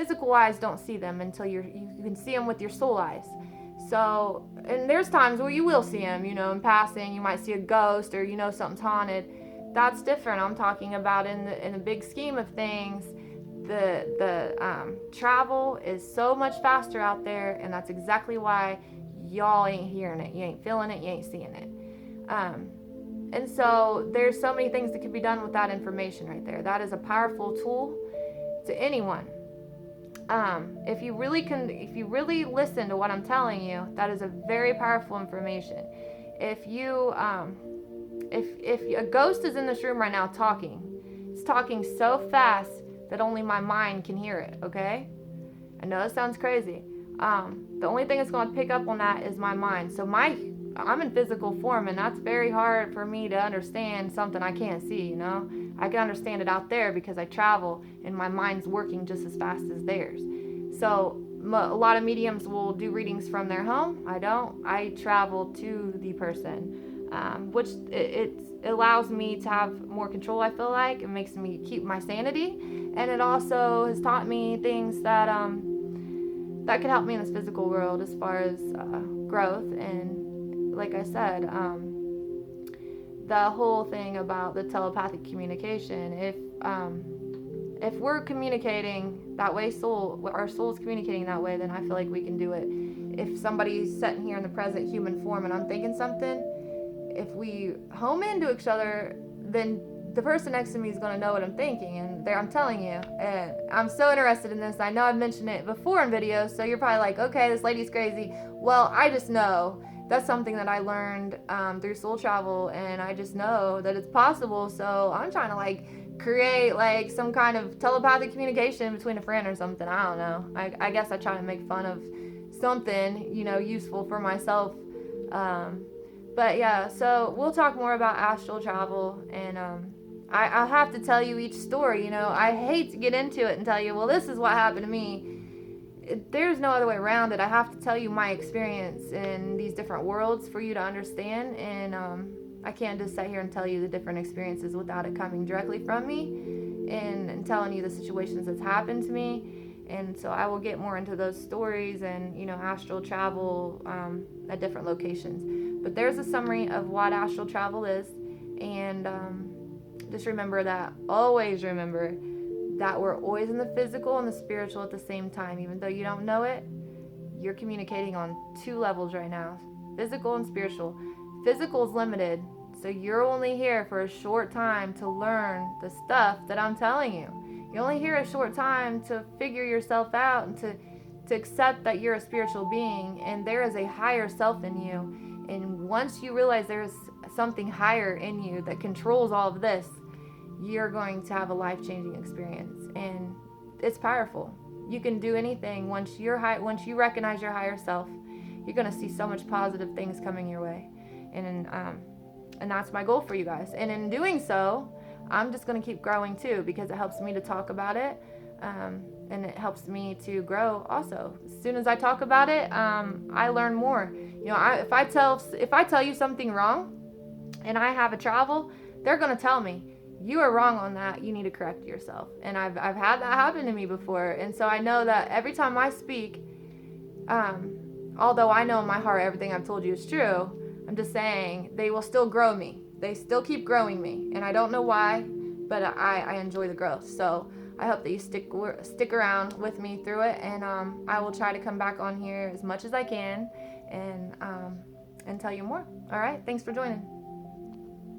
physical eyes don't see them until you can see them with your soul eyes. So, and there's times where you will see them, you know, in passing. You might see a ghost, or you know something's haunted. That's different. I'm talking about in the big scheme of things. The travel is so much faster out there, and that's exactly why y'all ain't hearing it. You ain't feeling it. You ain't seeing it. And so there's so many things that can be done with that information right there. That is a powerful tool to anyone. If you really listen to what I'm telling you, that is a very powerful information. If a ghost is in this room right now talking, it's talking so fast that only my mind can hear it. Okay, I know it sounds crazy. The only thing that's going to pick up on that is my mind. So I'm in physical form, and that's very hard for me to understand something I can't see, you know? I can understand it out there because I travel, and my mind's working just as fast as theirs. So a lot of mediums will do readings from their home. I don't. I travel to the person, which it allows me to have more control, I feel like. It makes me keep my sanity, and it also has taught me things that that could help me in this physical world as far as growth. And like I said, the whole thing about the telepathic communication, if we're communicating that way, our soul's communicating that way, then I feel like we can do it. If somebody's sitting here in the present human form and I'm thinking something, if we home into each other, then the person next to me is going to know what I'm thinking. And I'm telling you, and I'm so interested in this. I know I've mentioned it before in videos, so you're probably like, okay, this lady's crazy. Well, I just know that's something that I learned through soul travel, and I just know that it's possible. So I'm trying to like create like some kind of telepathic communication between a friend or something. I don't know. I guess I try to make fun of something, you know, useful for myself. But yeah, so we'll talk more about astral travel, and I'll have to tell you each story. You know, I hate to get into it and tell you, well, this is what happened to me. There's no other way around it. I have to tell you my experience in these different worlds for you to understand, and I can't just sit here and tell you the different experiences without it coming directly from me and telling you the situations that's happened to me. And so I will get more into those stories and, you know, astral travel at different locations. But there's a summary of what astral travel is, and just remember that, always remember that we're always in the physical and the spiritual at the same time. Even though you don't know it, you're communicating on two levels right now, physical and spiritual. Physical is limited, so you're only here for a short time to learn the stuff that I'm telling you. You're only here a short time to figure yourself out and to accept that you're a spiritual being and there is a higher self in you. And once you realize there's something higher in you that controls all of this, you're going to have a life-changing experience, and it's powerful. You can do anything once you recognize your higher self. You're going to see so much positive things coming your way, and that's my goal for you guys. And in doing so, I'm just going to keep growing too, because it helps me to talk about it, and it helps me to grow also. As soon as I talk about it, I learn more. You know, if I tell you something wrong, and I have a travel, they're going to tell me, you are wrong on that. You need to correct yourself. And I've had that happen to me before. And so I know that every time I speak, although I know in my heart everything I've told you is true, I'm just saying they will still grow me. They still keep growing me. And I don't know why, but I enjoy the growth. So I hope that you stick around with me through it. And I will try to come back on here as much as I can and tell you more. All right. Thanks for joining.